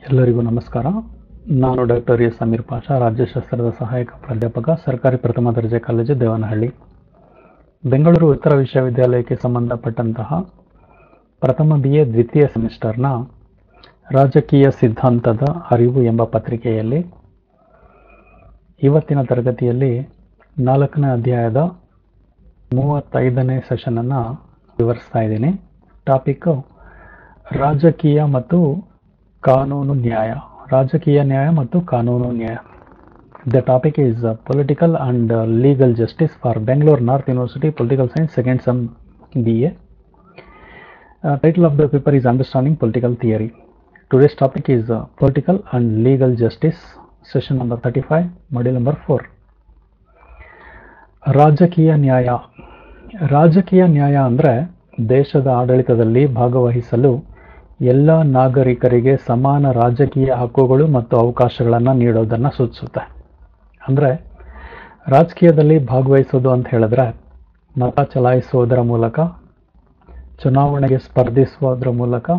ಎಲ್ಲರಿಗೂ ನಮಸ್ಕಾರ. ನಾನು ಡಾಕ್ಟರ್ ಎಸ್ ಅಮೀರ್ ಪಾಷಾ, ರಾಜ್ಯಶಾಸ್ತ್ರದ ಸಹಾಯಕ ಪ್ರಾಧ್ಯಾಪಕ, ಸರ್ಕಾರಿ ಪ್ರಥಮ ದರ್ಜೆ ಕಾಲೇಜು ದೇವನಹಳ್ಳಿ, ಬೆಂಗಳೂರು ಉತ್ತರ ವಿಶ್ವವಿದ್ಯಾಲಯಕ್ಕೆ ಸಂಬಂಧಪಟ್ಟಂತಹ ಪ್ರಥಮ BA ದ್ವಿತೀಯ ಸೆಮಿಸ್ಟರ್ನ ರಾಜಕೀಯ ಸಿದ್ಧಾಂತದ ಅರಿವು ಎಂಬ ಪತ್ರಿಕೆಯಲ್ಲಿ ಇವತ್ತಿನ ತರಗತಿಯಲ್ಲಿ 4ನೇ ಅಧ್ಯಾಯದ 35ನೇ ಸೆಷನನ್ನು ವಿವರಿಸ್ತಾ ಇದ್ದೀನಿ. ಟಾಪಿಕ್ಕು ರಾಜಕೀಯ ಮತ್ತು ಕಾನೂನು ನ್ಯಾಯ. ರಾಜಕೀಯ ನ್ಯಾಯ ಮತ್ತು ಕಾನೂನು ನ್ಯಾಯ. The topic is political and legal justice for Bangalore North University Political Science second sem BA. Title of the paper is Understanding Political Theory. Today's topic is political and legal justice, session number 35, module number 4. ರಾಜಕೀಯ ನ್ಯಾಯ. ರಾಜಕೀಯ ನ್ಯಾಯ ಅಂದರೆ ದೇಶದ ಆಡಳಿತದಲ್ಲಿ ಭಾಗವಹಿಸಲು ಎಲ್ಲ ನಾಗರಿಕರಿಗೆ ಸಮಾನ ರಾಜಕೀಯ ಹಕ್ಕುಗಳು ಮತ್ತು ಅವಕಾಶಗಳನ್ನು ನೀಡೋದನ್ನು ಸೂಚಿಸುತ್ತೆ. ಅಂದರೆ ರಾಜಕೀಯದಲ್ಲಿ ಭಾಗವಹಿಸೋದು ಅಂತ ಹೇಳಿದ್ರೆ ಮತ ಚಲಾಯಿಸುವುದರ ಮೂಲಕ, ಚುನಾವಣೆಗೆ ಸ್ಪರ್ಧಿಸುವುದರ ಮೂಲಕ,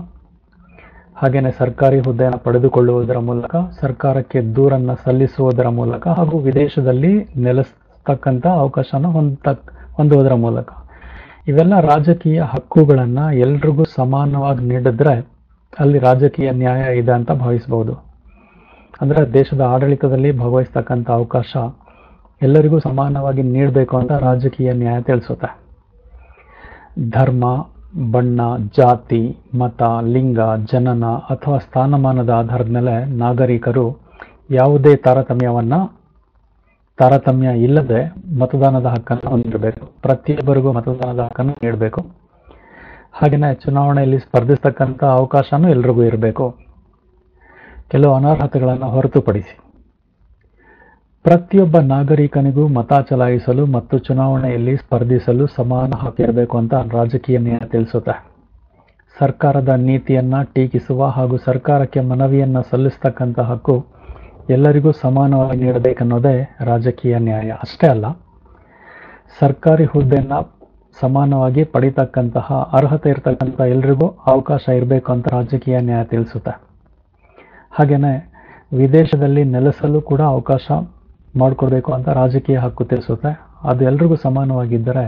ಹಾಗೆಯೇ ಸರ್ಕಾರಿ ಹುದ್ದೆಯನ್ನು ಪಡೆದುಕೊಳ್ಳುವುದರ ಮೂಲಕ, ಸರ್ಕಾರಕ್ಕೆ ದೂರನ್ನು ಸಲ್ಲಿಸುವುದರ ಮೂಲಕ ಹಾಗೂ ವಿದೇಶದಲ್ಲಿ ನೆಲೆಸ್ತಕ್ಕಂಥ ಅವಕಾಶನ ಹೊಂದುವುದರ ಮೂಲಕ, ಇವೆಲ್ಲ ರಾಜಕೀಯ ಹಕ್ಕುಗಳನ್ನು ಎಲ್ರಿಗೂ ಸಮಾನವಾಗಿ ನೀಡಿದ್ರೆ ಅಲ್ಲಿ ರಾಜಕೀಯ ನ್ಯಾಯ ಇದೆ ಅಂತ ಭಾವಿಸಬಹುದು. ಅಂದರೆ ದೇಶದ ಆಡಳಿತದಲ್ಲಿ ಭಾಗವಹಿಸ್ತಕ್ಕಂಥ ಅವಕಾಶ ಎಲ್ಲರಿಗೂ ಸಮಾನವಾಗಿ ನೀಡಬೇಕು ಅಂತ ರಾಜಕೀಯ ನ್ಯಾಯ ತಿಳಿಸುತ್ತೆ. ಧರ್ಮ, ಬಣ್ಣ, ಜಾತಿ, ಮತ, ಲಿಂಗ, ಜನನ ಅಥವಾ ಸ್ಥಾನಮಾನದ ಆಧಾರದ ಮೇಲೆ ನಾಗರಿಕರು ಯಾವುದೇ ತಾರತಮ್ಯ ಇಲ್ಲದೆ ಮತದಾನದ ಹಕ್ಕನ್ನು ಹೊಂದಿರಬೇಕು. ಪ್ರತಿಯೊಬ್ಬರಿಗೂ ಮತದಾನದ ಹಕ್ಕನ್ನು ನೀಡಬೇಕು. ಹಾಗೆಯೇ ಚುನಾವಣೆಯಲ್ಲಿ ಸ್ಪರ್ಧಿಸ್ತಕ್ಕಂಥ ಅವಕಾಶನೂ ಎಲ್ರಿಗೂ ಇರಬೇಕು, ಕೆಲವು ಅನರ್ಹತೆಗಳನ್ನು ಹೊರತುಪಡಿಸಿ. ಪ್ರತಿಯೊಬ್ಬ ನಾಗರಿಕನಿಗೂ ಮತ ಚಲಾಯಿಸಲು ಮತ್ತು ಚುನಾವಣೆಯಲ್ಲಿ ಸ್ಪರ್ಧಿಸಲು ಸಮಾನ ಹಕ್ಕಿರಬೇಕು ಅಂತ ರಾಜಕೀಯ ನ್ಯಾಯ ತಿಳಿಸುತ್ತೆ. ಸರ್ಕಾರದ ನೀತಿಯನ್ನು ಟೀಕಿಸುವ ಹಾಗೂ ಸರ್ಕಾರಕ್ಕೆ ಮನವಿಯನ್ನು ಸಲ್ಲಿಸ್ತಕ್ಕಂಥ ಹಕ್ಕು ಎಲ್ಲರಿಗೂ ಸಮಾನವಾಗಿ ನೀಡಬೇಕನ್ನೋದೇ ರಾಜಕೀಯ ನ್ಯಾಯ. ಅಷ್ಟೇ ಅಲ್ಲ, ಸರ್ಕಾರಿ ಹುದ್ದೆಯನ್ನು ಸಮಾನವಾಗಿ ಪಡಿತಕ್ಕಂತಹ ಅರ್ಹತೆ ಇರತಕ್ಕಂಥ ಎಲ್ರಿಗೂ ಅವಕಾಶ ಇರಬೇಕು ಅಂತ ರಾಜಕೀಯ ನ್ಯಾಯ ತಿಳಿಸುತ್ತೆ. ಹಾಗೆಯೇ ವಿದೇಶದಲ್ಲಿ ನೆಲೆಸಲು ಕೂಡ ಅವಕಾಶ ಮಾಡಿಕೊಡ್ಬೇಕು ಅಂತ ರಾಜಕೀಯ ಹಕ್ಕು ತಿಳಿಸುತ್ತೆ. ಅದು ಎಲ್ರಿಗೂ ಸಮಾನವಾಗಿದ್ದರೆ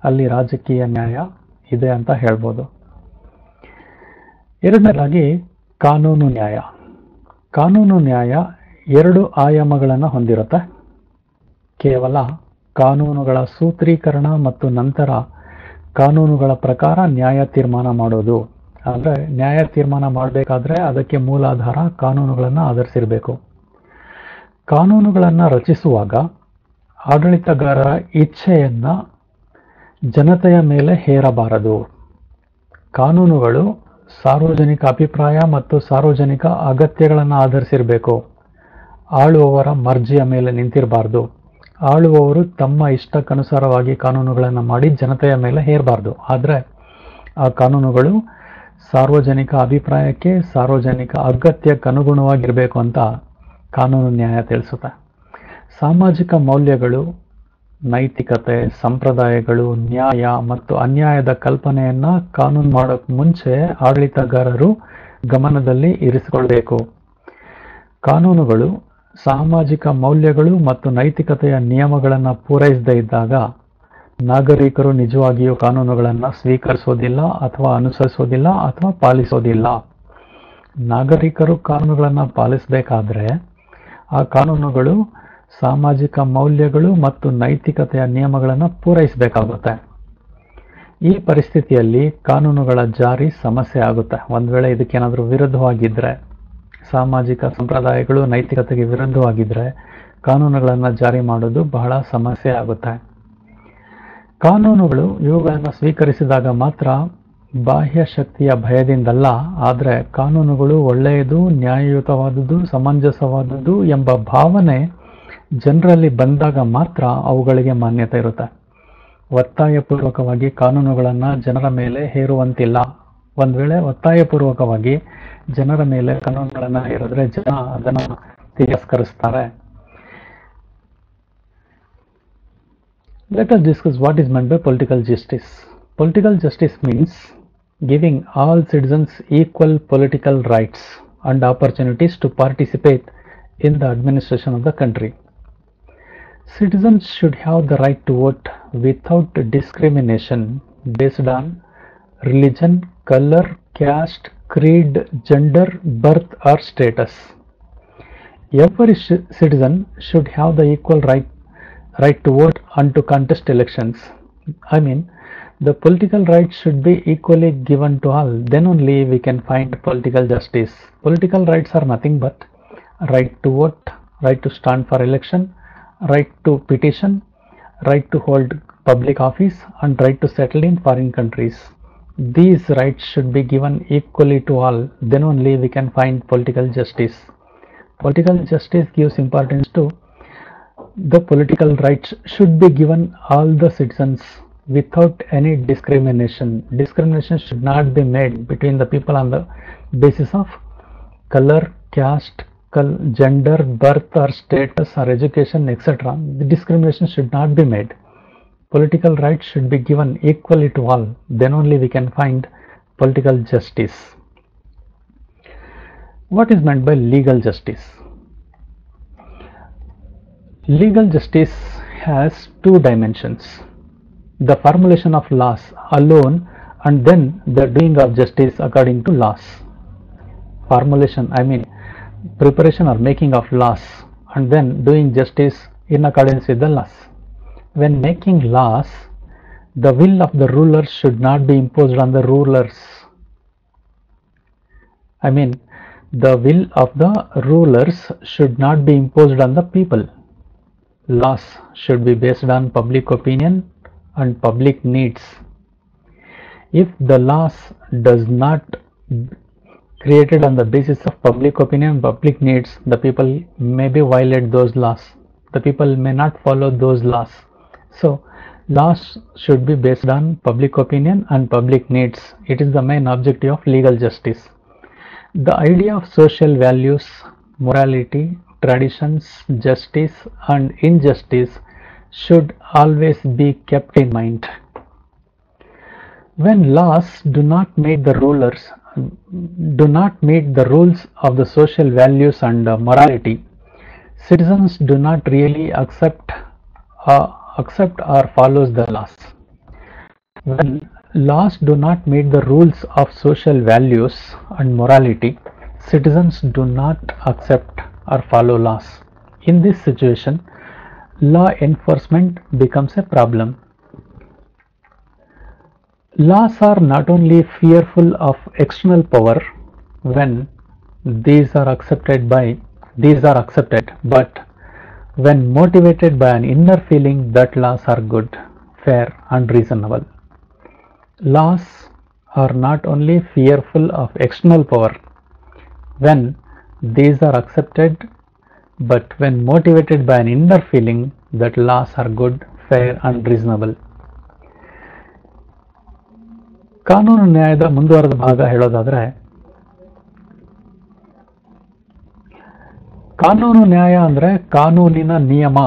ಅಲ್ಲಿ ರಾಜಕೀಯ ನ್ಯಾಯ ಇದೆ ಅಂತ ಹೇಳ್ಬೋದು. ಎರಡನೇದಾಗಿ ಕಾನೂನು ನ್ಯಾಯ. ಕಾನೂನು ನ್ಯಾಯ 2 ಆಯಾಮಗಳನ್ನು ಹೊಂದಿರುತ್ತೆ. ಕೇವಲ ಕಾನೂನುಗಳ ಸೂತ್ರೀಕರಣ ಮತ್ತು ನಂತರ ಕಾನೂನುಗಳ ಪ್ರಕಾರ ನ್ಯಾಯ ತೀರ್ಮಾನ ಮಾಡೋದು. ಅಂದರೆ ನ್ಯಾಯ ತೀರ್ಮಾನ ಮಾಡಬೇಕಾದ್ರೆ ಅದಕ್ಕೆ ಮೂಲಾಧಾರ ಕಾನೂನುಗಳನ್ನು ಆಧರಿಸಿರಬೇಕು. ಕಾನೂನುಗಳನ್ನು ರಚಿಸುವಾಗ ಆಡಳಿತಗಾರರ ಇಚ್ಛೆಯನ್ನು ಜನತೆಯ ಮೇಲೆ ಹೇರಬಾರದು. ಕಾನೂನುಗಳು ಸಾರ್ವಜನಿಕ ಅಭಿಪ್ರಾಯ ಮತ್ತು ಸಾರ್ವಜನಿಕ ಅಗತ್ಯಗಳನ್ನು ಆಧರಿಸಿರಬೇಕು. ಆಳುವವರ ಮರ್ಜಿಯ ಮೇಲೆ ನಿಂತಿರಬಾರ್ದು. ಆಳುವವರು ತಮ್ಮ ಇಷ್ಟಕ್ಕನುಸಾರವಾಗಿ ಕಾನೂನುಗಳನ್ನು ಮಾಡಿ ಜನತೆಯ ಮೇಲೆ ಹೇರಬಾರ್ದು. ಆದರೆ ಆ ಕಾನೂನುಗಳು ಸಾರ್ವಜನಿಕ ಅಭಿಪ್ರಾಯಕ್ಕೆ, ಸಾರ್ವಜನಿಕ ಅಗತ್ಯಕ್ಕನುಗುಣವಾಗಿರಬೇಕು ಅಂತ ಕಾನೂನು ನ್ಯಾಯ ತಿಳಿಸುತ್ತೆ. ಸಾಮಾಜಿಕ ಮೌಲ್ಯಗಳು, ನೈತಿಕತೆ, ಸಂಪ್ರದಾಯಗಳು, ನ್ಯಾಯ ಮತ್ತು ಅನ್ಯಾಯದ ಕಲ್ಪನೆಯನ್ನು ಕಾನೂನು ಮಾಡೋಕ್ಕೆ ಮುಂಚೆ ಆಡಳಿತಗಾರರು ಗಮನದಲ್ಲಿ ಇರಿಸಿಕೊಳ್ಬೇಕು. ಕಾನೂನುಗಳು ಸಾಮಾಜಿಕ ಮೌಲ್ಯಗಳು ಮತ್ತು ನೈತಿಕತೆಯ ನಿಯಮಗಳನ್ನು ಪೂರೈಸದೇ ಇದ್ದಾಗ ನಾಗರಿಕರು ನಿಜವಾಗಿಯೂ ಕಾನೂನುಗಳನ್ನು ಸ್ವೀಕರಿಸೋದಿಲ್ಲ ಅಥವಾ ಅನುಸರಿಸೋದಿಲ್ಲ ಅಥವಾ ಪಾಲಿಸೋದಿಲ್ಲ. ನಾಗರಿಕರು ಕಾನೂನುಗಳನ್ನು ಪಾಲಿಸಬೇಕಾದ್ರೆ ಆ ಕಾನೂನುಗಳು ಸಾಮಾಜಿಕ ಮೌಲ್ಯಗಳು ಮತ್ತು ನೈತಿಕತೆಯ ನಿಯಮಗಳನ್ನು ಪೂರೈಸಬೇಕಾಗುತ್ತೆ. ಈ ಪರಿಸ್ಥಿತಿಯಲ್ಲಿ ಕಾನೂನುಗಳ ಜಾರಿ ಸಮಸ್ಯೆ ಆಗುತ್ತೆ. ಒಂದು ವೇಳೆ ಇದಕ್ಕೇನಾದರೂ ವಿರುದ್ಧವಾಗಿದ್ದರೆ, ಸಾಮಾಜಿಕ ಸಂಪ್ರದಾಯಗಳು ನೈತಿಕತೆಗೆ ವಿರುದ್ಧವಾಗಿದ್ದರೆ ಕಾನೂನುಗಳನ್ನು ಜಾರಿ ಮಾಡೋದು ಬಹಳ ಸಮಸ್ಯೆ ಆಗುತ್ತೆ. ಕಾನೂನುಗಳು ಇವುಗಳನ್ನು ಸ್ವೀಕರಿಸಿದಾಗ ಮಾತ್ರ ಬಾಹ್ಯ ಶಕ್ತಿಯ ಭಯದಿಂದಲ್ಲ, ಆದರೆ ಕಾನೂನುಗಳು ಒಳ್ಳೆಯದು, ನ್ಯಾಯಯುತವಾದುದು, ಸಮಂಜಸವಾದುದು ಎಂಬ ಭಾವನೆ ಜನರಲ್ಲಿ ಬಂದಾಗ ಮಾತ್ರ ಅವುಗಳಿಗೆ ಮಾನ್ಯತೆ ಇರುತ್ತೆ. ಒತ್ತಾಯಪೂರ್ವಕವಾಗಿ ಕಾನೂನುಗಳನ್ನು ಜನರ ಮೇಲೆ ಹೇರುವಂತಿಲ್ಲ. ಒಂದು ವೇಳೆ ಒತ್ತಾಯಪೂರ್ವಕವಾಗಿ ಜನರ ಮೇಲೆ ಕಾನೂನುಗಳನ್ನು ಹೇರಿದ್ರೆ ಜನ ಅದನ್ನು ತಿರಸ್ಕರಿಸ್ತಾರೆ. Let us discuss what is meant by political justice. Political justice means giving all citizens equal political rights and opportunities to participate in the administration of the country. Citizens should have the right to vote without discrimination based on religion, color, caste, creed, gender, birth, or status. Every citizen should have the equal right to vote and to contest elections. I mean, the political rights should be equally given to all. Then only we can find political justice. Political rights are nothing but right to vote, right to stand for election, right to petition, right to hold public office, and right to settle in foreign countries. These rights should be given equally to all. Then only we can find political justice. Political justice gives importance to the political rights should be given all the citizens without any discrimination. Discrimination should not be made between the people on the basis of color, caste, gender, birth, or status, or education, etc. The discrimination should not be made. Political rights should be given equally to all. Then only we can find political justice. What is meant by legal justice? Legal justice has two dimensions: the formulation of laws alone, and then the doing of justice according to laws. Formulation, I mean preparation or making of laws, and then doing justice in accordance with the laws. When making laws, the will of the rulers should not be imposed on the rulers. I mean, the will of the rulers should not be imposed on the people. Laws should be based on public opinion and public needs. If the laws does not created on the basis of public opinion and public needs, the people maybe violate those laws. The people may not follow those laws. So laws should be based on public opinion and public needs. It is the main objective of legal justice. The idea of social values, morality, traditions, justice, and injustice should always be kept in mind. When laws do not meet the rules of the social values and morality, citizens do not really accept or follows the laws. When laws do not meet the rules of social values and morality, citizens do not accept or follow laws. In this situation, law enforcement becomes a problem. Laws are not only fearful of external power when these are accepted, but when motivated by an inner feeling that laws are good, fair, and reasonable. Laws are not only fearful of external power when these are accepted, but when motivated by an inner feeling that laws are good, fair, and reasonable. ಕಾನೂನು ನ್ಯಾಯದ ಮುಂದುವರೆದ ಭಾಗ ಹೇಳೋದಾದ್ರೆ, ಕಾನೂನು ನ್ಯಾಯ ಅಂದ್ರೆ ಕಾನೂನಿನ ನಿಯಮ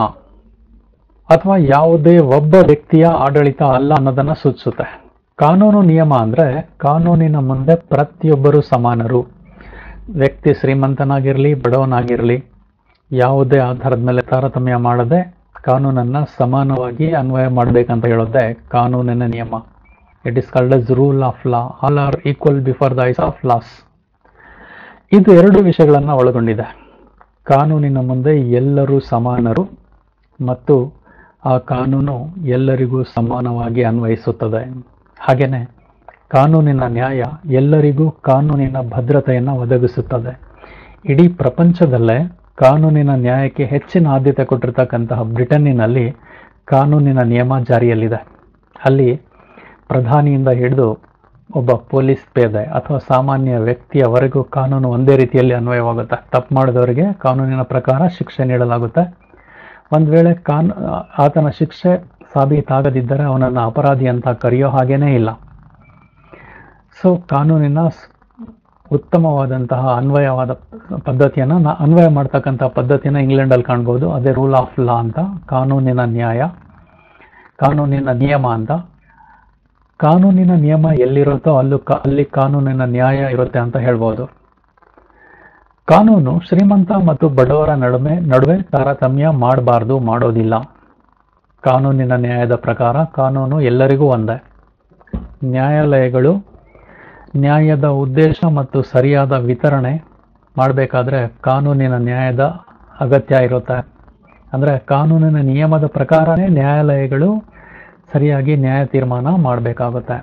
ಅಥವಾ ಯಾವುದೇ ಒಬ್ಬ ವ್ಯಕ್ತಿಯ ಆಡಳಿತ ಅಲ್ಲ ಅನ್ನೋದನ್ನ ಸೂಚಿಸುತ್ತೆ. ಕಾನೂನು ನಿಯಮ ಅಂದ್ರೆ ಕಾನೂನಿನ ಮುಂದೆ ಪ್ರತಿಯೊಬ್ಬರು ಸಮಾನರು. ವ್ಯಕ್ತಿ ಶ್ರೀಮಂತನಾಗಿರಲಿ, ಬಡವನಾಗಿರಲಿ, ಯಾವುದೇ ಆಧಾರದ ಮೇಲೆ ತಾರತಮ್ಯ ಮಾಡದೆ ಕಾನೂನನ್ನ ಸಮಾನವಾಗಿ ಅನ್ವಯ ಮಾಡಬೇಕಂತ ಹೇಳೋದೇ ಕಾನೂನಿನ ನಿಯಮ. It is called as rule of law. All are equal before the eyes of loss. ಇದು ಎರಡು ವಿಷಯಗಳನ್ನ ಒಳಗೊಂಡಿದೆ. ಕಾನೂನಿನ ಮುಂದೆ ಎಲ್ಲರೂ ಸಮಾನರು ಮತ್ತು ಆ ಕಾನೂನು ಎಲ್ಲರಿಗೂ ಸಮಾನವಾಗಿ ಅನ್ವಯಿಸುತ್ತದೆ. ಹಾಗೇನೆ ಕಾನೂನಿನ ನ್ಯಾಯ ಎಲ್ಲರಿಗೂ ಕಾನೂನಿನ ಭದ್ರತೆಯನ್ನು ಒದಗಿಸುತ್ತದೆ. ಇಡೀ ಪ್ರಪಂಚದಲ್ಲೇ ಕಾನೂನಿನ ನ್ಯಾಯಕ್ಕೆ ಹೆಚ್ಚಿನ ಆದ್ಯತೆ ಕೊಟ್ಟಿರ್ತಕ್ಕಂತಹ ಬ್ರಿಟನ್ನಿನಲ್ಲಿ ಕಾನೂನಿನ ನಿಯಮ ಜಾರಿಯಲ್ಲಿದೆ. ಅಲ್ಲಿ ಪ್ರಧಾನಿಯಿಂದ ಹಿಡಿದು ಒಬ್ಬ ಪೊಲೀಸ್ ಪೇದೆ ಅಥವಾ ಸಾಮಾನ್ಯ ವ್ಯಕ್ತಿಯವರೆಗೂ ಕಾನೂನು ಒಂದೇ ರೀತಿಯಲ್ಲಿ ಅನ್ವಯವಾಗುತ್ತೆ. ತಪ್ಪು ಮಾಡಿದವರಿಗೆ ಕಾನೂನಿನ ಪ್ರಕಾರ ಶಿಕ್ಷೆ ನೀಡಲಾಗುತ್ತೆ. ಒಂದು ವೇಳೆ ಆತನ ಶಿಕ್ಷೆ ಸಾಬೀತಾಗದಿದ್ದರೆ ಅವನನ್ನು ಅಪರಾಧಿ ಅಂತ ಕರೆಯೋ ಹಾಗೇನೇ ಇಲ್ಲ. ಸೊ ಕಾನೂನಿನ ಉತ್ತಮವಾದಂತಹ ಅನ್ವಯ ಮಾಡ್ತಕ್ಕಂಥ ಪದ್ಧತಿಯನ್ನು ಇಂಗ್ಲೆಂಡಲ್ಲಿ ಕಾಣ್ಬೋದು. ಅದೇ ರೂಲ್ ಆಫ್ ಲಾ ಅಂತ, ಕಾನೂನಿನ ನಿಯಮ ಅಂತ. ಕಾನೂನಿನ ನಿಯಮ ಎಲ್ಲಿರುತ್ತೋ ಅಲ್ಲಿ ಕಾನೂನಿನ ನ್ಯಾಯ ಇರುತ್ತೆ ಅಂತ ಹೇಳ್ಬೋದು. ಕಾನೂನು ಶ್ರೀಮಂತ ಮತ್ತು ಬಡವರ ನಡುವೆ ತಾರತಮ್ಯ ಮಾಡಬಾರ್ದು, ಮಾಡೋದಿಲ್ಲ. ಕಾನೂನಿನ ನ್ಯಾಯದ ಪ್ರಕಾರ ಕಾನೂನು ಎಲ್ಲರಿಗೂ ಒಂದೇ. ನ್ಯಾಯಾಲಯಗಳು ನ್ಯಾಯದ ಉದ್ದೇಶ ಮತ್ತು ಸರಿಯಾದ ವಿತರಣೆ ಮಾಡಬೇಕಾದ್ರೆ ಕಾನೂನಿನ ನ್ಯಾಯದ ಅಗತ್ಯ ಇರುತ್ತೆ. ಅಂದರೆ ಕಾನೂನಿನ ನಿಯಮದ ಪ್ರಕಾರನೇ ನ್ಯಾಯಾಲಯಗಳು ಸರಿಯಾಗಿ ನ್ಯಾಯ ತೀರ್ಮಾನ ಮಾಡಬೇಕಾಗುತ್ತೆ.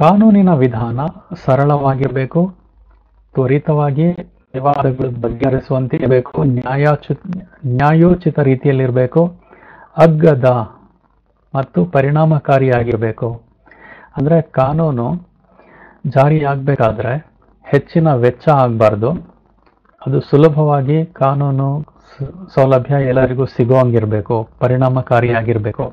ಕಾನೂನಿನ ವಿಧಾನ ಸರಳವಾಗಿರಬೇಕು, ತ್ವರಿತವಾಗಿ ವಿವಾದಗಳು ಬಗೆಹರಿಸುವಂತೆ ಇರಬೇಕು, ನ್ಯಾಯೋಚಿತ ರೀತಿಯಲ್ಲಿರಬೇಕು, ಅಗ್ಗದ ಮತ್ತು ಪರಿಣಾಮಕಾರಿಯಾಗಿರಬೇಕು. ಅಂದರೆ ಕಾನೂನು ಜಾರಿಯಾಗಬೇಕಾದ್ರೆ ಹೆಚ್ಚಿನ ವೆಚ್ಚ ಆಗಬಾರ್ದು, ಅದು ಸುಲಭವಾಗಿ ಕಾನೂನು ಸೌಲಭ್ಯ ಎಲ್ಲರಿಗೂ ಸಿಗುವಂಗಿರಬೇಕು, ಪರಿಣಾಮಕಾರಿಯಾಗಿರಬೇಕು.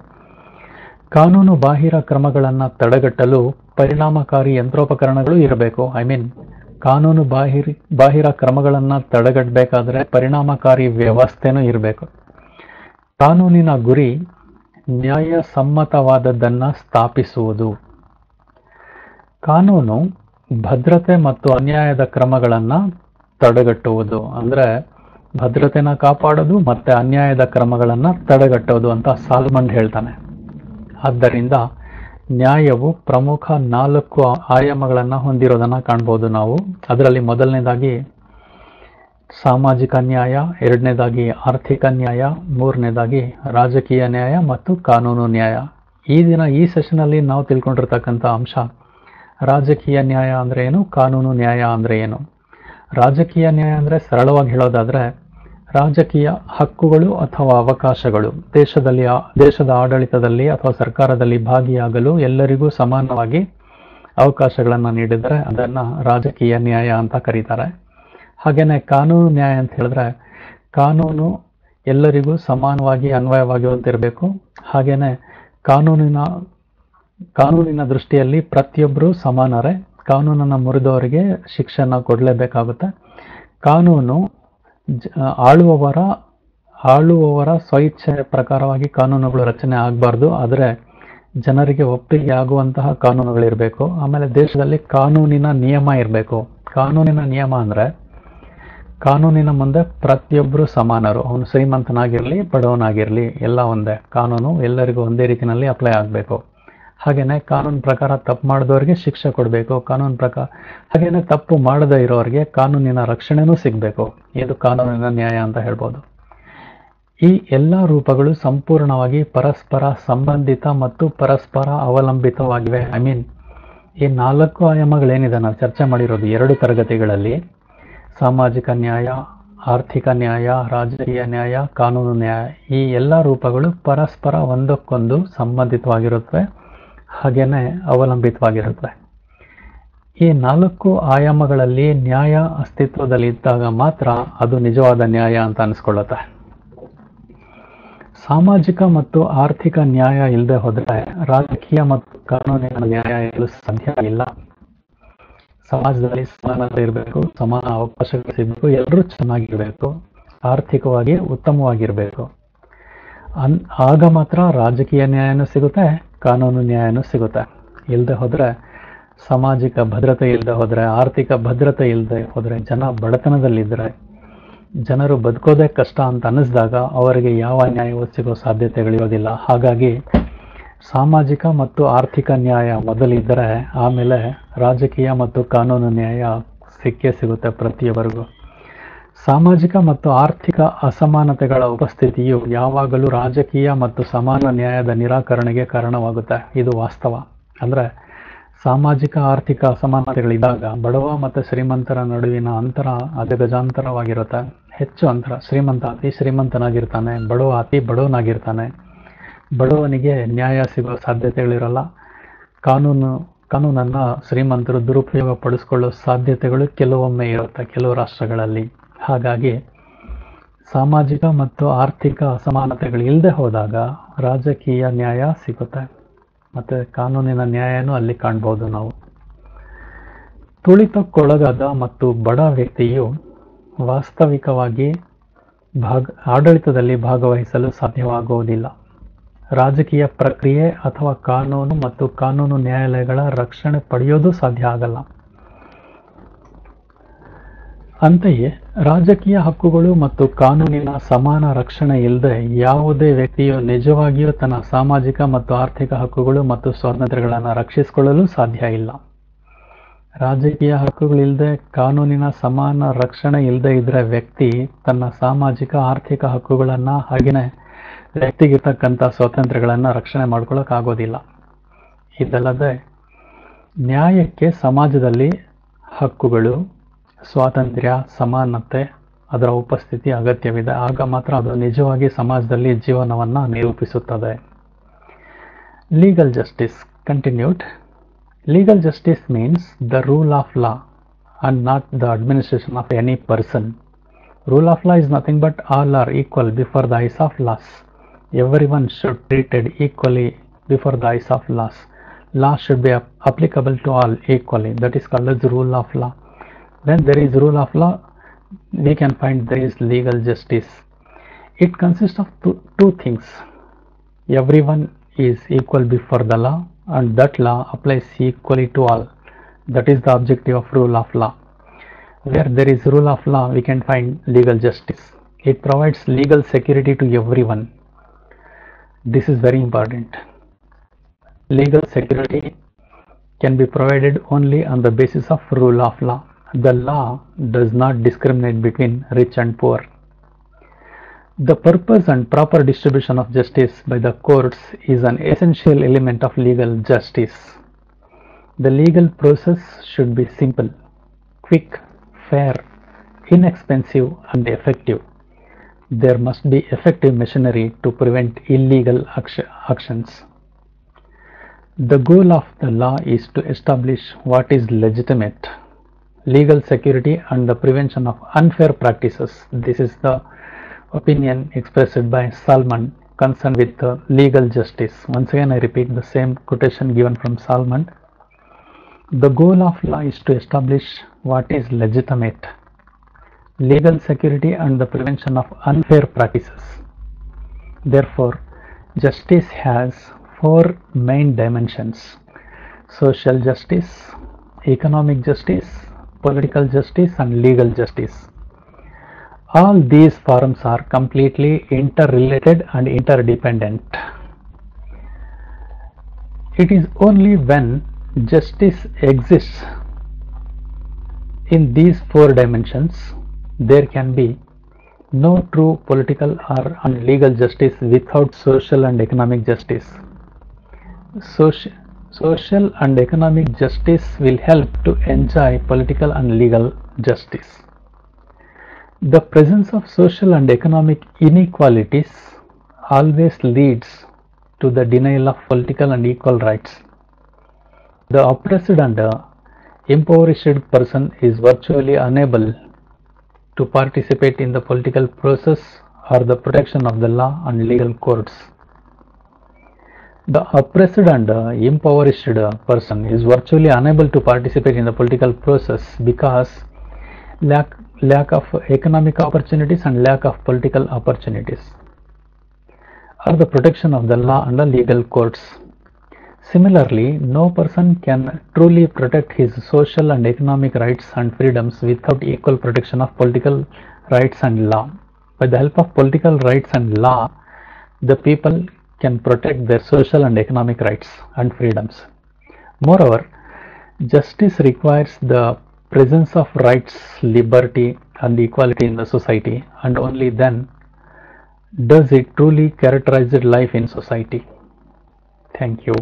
ಕಾನೂನು ಬಾಹಿರ ಕ್ರಮಗಳನ್ನು ತಡೆಗಟ್ಟಲು ಪರಿಣಾಮಕಾರಿ ಯಂತ್ರೋಪಕರಣಗಳು ಇರಬೇಕು. ಕಾನೂನು ಬಾಹಿರ ಕ್ರಮಗಳನ್ನು ತಡೆಗಟ್ಟಬೇಕಾದ್ರೆ ಪರಿಣಾಮಕಾರಿ ವ್ಯವಸ್ಥೆನೂ ಇರಬೇಕು. ಕಾನೂನಿನ ಗುರಿ ನ್ಯಾಯಸಮ್ಮತವಾದದ್ದನ್ನು ಸ್ಥಾಪಿಸುವುದು. ಕಾನೂನು ಭದ್ರತೆ ಮತ್ತು ಅನ್ಯಾಯದ ಕ್ರಮಗಳನ್ನು ತಡೆಗಟ್ಟುವುದು. ಅಂದರೆ ಭದ್ರತೆನ ಕಾಪಾಡೋದು ಮತ್ತೆ ಅನ್ಯಾಯದ ಕ್ರಮಗಳನ್ನು ತಡೆಗಟ್ಟೋದು ಅಂತ ಸಾಲ್ಮಂಡ್ ಹೇಳ್ತಾನೆ. ಆದ್ದರಿಂದ ನ್ಯಾಯವು ಪ್ರಮುಖ 4 ಆಯಾಮಗಳನ್ನು ಹೊಂದಿರೋದನ್ನು ಕಾಣ್ಬೋದು ನಾವು. ಅದರಲ್ಲಿ ಮೊದಲನೇದಾಗಿ ಸಾಮಾಜಿಕ ನ್ಯಾಯ, ಎರಡನೇದಾಗಿ ಆರ್ಥಿಕ ನ್ಯಾಯ, ಮೂರನೇದಾಗಿ ರಾಜಕೀಯ ನ್ಯಾಯ ಮತ್ತು ಕಾನೂನು ನ್ಯಾಯ. ಈ ಸೆಷನಲ್ಲಿ ನಾವು ತಿಳ್ಕೊಂಡಿರ್ತಕ್ಕಂಥ ಅಂಶ ರಾಜಕೀಯ ನ್ಯಾಯ ಅಂದರೆ ಏನು, ಕಾನೂನು ನ್ಯಾಯ ಅಂದರೆ ಏನು. ರಾಜಕೀಯ ನ್ಯಾಯ ಅಂದರೆ ಸರಳವಾಗಿ ಹೇಳೋದಾದರೆ ರಾಜಕೀಯ ಹಕ್ಕುಗಳು ಅಥವಾ ಅವಕಾಶಗಳು. ದೇಶದ ಆಡಳಿತದಲ್ಲಿ ಅಥವಾ ಸರ್ಕಾರದಲ್ಲಿ ಭಾಗಿಯಾಗಲು ಎಲ್ಲರಿಗೂ ಸಮಾನವಾಗಿ ಅವಕಾಶಗಳನ್ನು ನೀಡಿದರೆ ಅದನ್ನು ರಾಜಕೀಯ ನ್ಯಾಯ ಅಂತ ಕರೀತಾರೆ. ಹಾಗೆಯೇ ಕಾನೂನು ನ್ಯಾಯ ಅಂತ ಹೇಳಿದ್ರೆ ಕಾನೂನು ಎಲ್ಲರಿಗೂ ಸಮಾನವಾಗಿ ಅನ್ವಯವಾಗಿರುವಂತಿರಬೇಕು. ಹಾಗೆಯೇ ಕಾನೂನಿನ ದೃಷ್ಟಿಯಲ್ಲಿ ಪ್ರತಿಯೊಬ್ಬರೂ ಸಮಾನರೇ. ಕಾನೂನನ್ನು ಮುರಿದವರಿಗೆ ಶಿಕ್ಷೆಯನ್ನು ಕೊಡಲೇಬೇಕಾಗುತ್ತೆ. ಕಾನೂನು ಆಳುವವರ ಸ್ವಇಚ್ಛೆ ಪ್ರಕಾರವಾಗಿ ಕಾನೂನುಗಳು ರಚನೆ ಆಗಬಾರ್ದು, ಆದರೆ ಜನರಿಗೆ ಒಪ್ಪಿಗೆ ಆಗುವಂತಹ ಕಾನೂನುಗಳಿರಬೇಕು. ಆಮೇಲೆ ದೇಶದಲ್ಲಿ ಕಾನೂನಿನ ನಿಯಮ ಇರಬೇಕು. ಕಾನೂನಿನ ನಿಯಮ ಅಂದರೆ ಕಾನೂನಿನ ಮುಂದೆ ಪ್ರತಿಯೊಬ್ಬರು ಸಮಾನರು. ಅವನು ಶ್ರೀಮಂತನಾಗಿರಲಿ ಬಡವನಾಗಿರಲಿ ಎಲ್ಲ ಒಂದೇ. ಕಾನೂನು ಎಲ್ಲರಿಗೂ ಒಂದೇ ರೀತಿಯಲ್ಲಿ ಅಪ್ಲೈ ಆಗಬೇಕು. ಹಾಗೆಯೇ ಕಾನೂನು ಪ್ರಕಾರ ತಪ್ಪು ಮಾಡಿದವರಿಗೆ ಶಿಕ್ಷೆ ಕೊಡಬೇಕು. ಹಾಗೆಯೇ ತಪ್ಪು ಮಾಡದೇ ಇರೋರಿಗೆ ಕಾನೂನಿನ ರಕ್ಷಣೆನೂ ಸಿಗಬೇಕು. ಇದು ಕಾನೂನಿನ ನ್ಯಾಯ ಅಂತ ಹೇಳ್ಬೋದು. ಈ ಎಲ್ಲ ರೂಪಗಳು ಸಂಪೂರ್ಣವಾಗಿ ಪರಸ್ಪರ ಸಂಬಂಧಿತ ಮತ್ತು ಪರಸ್ಪರ ಅವಲಂಬಿತವಾಗಿವೆ. ಈ 4 ಆಯಾಮಗಳೇನಿದೆ ನಾವು ಚರ್ಚೆ ಮಾಡಿರೋದು 2 ತರಗತಿಗಳಲ್ಲಿ, ಸಾಮಾಜಿಕ ನ್ಯಾಯ, ಆರ್ಥಿಕ ನ್ಯಾಯ, ರಾಜಕೀಯ ನ್ಯಾಯ, ಕಾನೂನು ನ್ಯಾಯ, ಈ ಎಲ್ಲ ರೂಪಗಳು ಪರಸ್ಪರ ಒಂದಕ್ಕೊಂದು ಸಂಬಂಧಿತವಾಗಿರುತ್ತವೆ, ಹಾಗೇನೆ ಅವಲಂಬಿತವಾಗಿರುತ್ತವೆ. ಈ 4 ಆಯಾಮಗಳಲ್ಲಿ ನ್ಯಾಯ ಅಸ್ತಿತ್ವದಲ್ಲಿ ಇದ್ದಾಗ ಮಾತ್ರ ಅದು ನಿಜವಾದ ನ್ಯಾಯ ಅಂತ ಅನಿಸ್ಕೊಳ್ಳುತ್ತೆ. ಸಾಮಾಜಿಕ ಮತ್ತು ಆರ್ಥಿಕ ನ್ಯಾಯ ಇಲ್ಲದೆ ಹೋದರೆ ರಾಜಕೀಯ ಮತ್ತು ಕಾನೂನಿನ ನ್ಯಾಯ ಇರಲು ಸಾಧ್ಯ ಇಲ್ಲ. ಸಮಾಜದಲ್ಲಿ ಸಮಾನತೆ ಇರಬೇಕು, ಸಮಾನ ಅವಕಾಶಗಳು ಸಿಗಬೇಕು, ಎಲ್ಲರೂ ಚೆನ್ನಾಗಿರ್ಬೇಕು, ಆರ್ಥಿಕವಾಗಿ ಉತ್ತಮವಾಗಿರಬೇಕು. ಆಗ ಮಾತ್ರ ರಾಜಕೀಯ ನ್ಯಾಯನೂ ಸಿಗುತ್ತೆ, ಕಾನೂನು ನ್ಯಾಯನೂ ಸಿಗುತ್ತೆ. ಇಲ್ಲದೆ ಹೋದರೆ ಸಾಮಾಜಿಕ ಭದ್ರತೆ ಇಲ್ಲದೆ ಹೋದರೆ, ಆರ್ಥಿಕ ಭದ್ರತೆ ಇಲ್ಲದೆ ಹೋದರೆ, ಜನ ಬಡತನದಲ್ಲಿದ್ದರೆ, ಜನರು ಬದುಕೋದೇ ಕಷ್ಟ ಅಂತ ಅನ್ನಿಸಿದಾಗ ಅವರಿಗೆ ಯಾವ ನ್ಯಾಯವೂ ಸಿಗೋ ಸಾಧ್ಯತೆಗಳಿರೋದಿಲ್ಲ. ಹಾಗಾಗಿ ಸಾಮಾಜಿಕ ಮತ್ತು ಆರ್ಥಿಕ ನ್ಯಾಯ ಮೊದಲಿದ್ದರೆ ಆಮೇಲೆ ರಾಜಕೀಯ ಮತ್ತು ಕಾನೂನು ನ್ಯಾಯ ಸಿಗುತ್ತೆ ಪ್ರತಿಯೊಬ್ಬರಿಗೂ. ಸಾಮಾಜಿಕ ಮತ್ತು ಆರ್ಥಿಕ ಅಸಮಾನತೆಗಳ ಉಪಸ್ಥಿತಿಯು ಯಾವಾಗಲೂ ರಾಜಕೀಯ ಮತ್ತು ಸಮಾನ ನ್ಯಾಯದ ನಿರಾಕರಣೆಗೆ ಕಾರಣವಾಗುತ್ತೆ. ಇದು ವಾಸ್ತವ. ಅಂದರೆ ಸಾಮಾಜಿಕ ಆರ್ಥಿಕ ಅಸಮಾನತೆಗಳಿದ್ದಾಗ ಬಡವ ಮತ್ತು ಶ್ರೀಮಂತರ ನಡುವಿನ ಅಂತರ ಅಜಗಜಾಂತರವಾಗಿರುತ್ತೆ. ಹೆಚ್ಚು ಅಂತರ. ಶ್ರೀಮಂತ ಅತಿ ಶ್ರೀಮಂತನಾಗಿರ್ತಾನೆ, ಬಡವ ಅತಿ ಬಡವನಾಗಿರ್ತಾನೆ. ಬಡವನಿಗೆ ನ್ಯಾಯ ಸಿಗೋ ಸಾಧ್ಯತೆಗಳಿರಲ್ಲ. ಕಾನೂನನ್ನು ಶ್ರೀಮಂತರು ದುರುಪಯೋಗ ಪಡಿಸ್ಕೊಳ್ಳೋ ಸಾಧ್ಯತೆಗಳು ಕೆಲವೊಮ್ಮೆ ಇರುತ್ತೆ ಕೆಲವು ರಾಷ್ಟ್ರಗಳಲ್ಲಿ. ಹಾಗಾಗಿ ಸಾಮಾಜಿಕ ಮತ್ತು ಆರ್ಥಿಕ ಅಸಮಾನತೆಗಳು ಇಲ್ಲದೆ ಹೋದಾಗ ರಾಜಕೀಯ ನ್ಯಾಯ ಸಿಗುತ್ತೆ ಮತ್ತು ಕಾನೂನಿನ ನ್ಯಾಯನೂ ಅಲ್ಲಿ ಕಾಣ್ಬೋದು ನಾವು. ತುಳಿತಕ್ಕೊಳಗಾದ ಮತ್ತು ಬಡ ವ್ಯಕ್ತಿಯು ವಾಸ್ತವಿಕವಾಗಿ ಆಡಳಿತದಲ್ಲಿ ಭಾಗವಹಿಸಲು ಸಾಧ್ಯವಾಗುವುದಿಲ್ಲ. ರಾಜಕೀಯ ಪ್ರಕ್ರಿಯೆ ಅಥವಾ ಕಾನೂನು ಮತ್ತು ಕಾನೂನು ನ್ಯಾಯಾಲಯಗಳ ರಕ್ಷಣೆ ಪಡೆಯೋದು ಸಾಧ್ಯ ಆಗಲ್ಲ. ಅಂತೆಯೇ ರಾಜಕೀಯ ಹಕ್ಕುಗಳು ಮತ್ತು ಕಾನೂನಿನ ಸಮಾನ ರಕ್ಷಣೆ ಇಲ್ಲದೆ ಯಾವುದೇ ವ್ಯಕ್ತಿಯು ನಿಜವಾಗಿಯೂ ತನ್ನ ಸಾಮಾಜಿಕ ಮತ್ತು ಆರ್ಥಿಕ ಹಕ್ಕುಗಳು ಮತ್ತು ಸ್ವಾತಂತ್ರ್ಯಗಳನ್ನು ರಕ್ಷಿಸಿಕೊಳ್ಳಲು ಸಾಧ್ಯ ಇಲ್ಲ. ರಾಜಕೀಯ ಹಕ್ಕುಗಳಿಲ್ಲದೆ ಕಾನೂನಿನ ಸಮಾನ ರಕ್ಷಣೆ ಇಲ್ಲದೆ ಇದ್ರೆ ವ್ಯಕ್ತಿ ತನ್ನ ಸಾಮಾಜಿಕ ಆರ್ಥಿಕ ಹಕ್ಕುಗಳನ್ನು ಹಾಗೆಯೇ ವ್ಯಕ್ತಿಗಿರ್ತಕ್ಕಂಥ ಸ್ವಾತಂತ್ರ್ಯಗಳನ್ನು ರಕ್ಷಣೆ ಮಾಡ್ಕೊಳ್ಳೋಕ್ಕಾಗೋದಿಲ್ಲ. ಇದಲ್ಲದೆ ನ್ಯಾಯಕ್ಕೆ ಸಮಾಜದಲ್ಲಿ ಹಕ್ಕುಗಳು, ಸ್ವಾತಂತ್ರ್ಯ, ಸಮಾನತೆ ಅದರ ಉಪಸ್ಥಿತಿ ಅಗತ್ಯವಿದೆ. ಆಗ ಮಾತ್ರ ಅದು ನಿಜವಾಗಿ ಸಮಾಜದಲ್ಲಿ ಜೀವನವನ್ನು ನಿರೂಪಿಸುತ್ತದೆ. Legal justice continued. Legal justice means the rule of law and not the administration of any person. Rule of law is nothing but all are equal before the eyes of laws. Everyone should be treated equally before the eyes of laws. Law should be applicable to all equally. That is called as rule of law. When there is rule of law, we can find there is legal justice. It consists of two things. Everyone is equal before the law, and that law applies equally to all. That is the objective of rule of law. Where there is rule of law, we can find legal justice. It provides legal security to everyone. This is very important. Legal security can be provided only on the basis of rule of law. The law does not discriminate between rich and poor. The purpose and proper distribution of justice by the courts is an essential element of legal justice. The legal process should be simple, quick, fair, inexpensive, and effective. There must be effective machinery to prevent illegal actions. The goal of the law is to establish what is legitimate, legal security, and the prevention of unfair practices. This is the opinion expressed by Salman concerned with legal justice. Once again I repeat the same quotation given from Salman. The goal of law is to establish what is legitimate, legal security, and the prevention of unfair practices. Therefore, justice has four main dimensions: social justice, economic justice, political justice, and legal justice. All these forms are completely interrelated and interdependent. It is only when justice exists in these four dimensions there can be no true political or legal justice without social and economic justice. Social and economic justice will help to enjoy political and legal justice. The presence of social and economic inequalities always leads to the denial of political and equal rights. The oppressed and impoverished person is virtually unable to participate in the political process or the protection of the law and legal courts. The oppressed and impoverished person is virtually unable to participate in the political process because lack of economic opportunities and lack of political opportunities, or the protection of the law and the legal courts. Similarly, no person can truly protect his social and economic rights and freedoms without equal protection of political rights and law. By the help of political rights and law, the people can protect their social and economic rights and freedoms. Moreover, justice requires the presence of rights, liberty, and equality in the society, and only then does it truly characterize life in society. Thank you.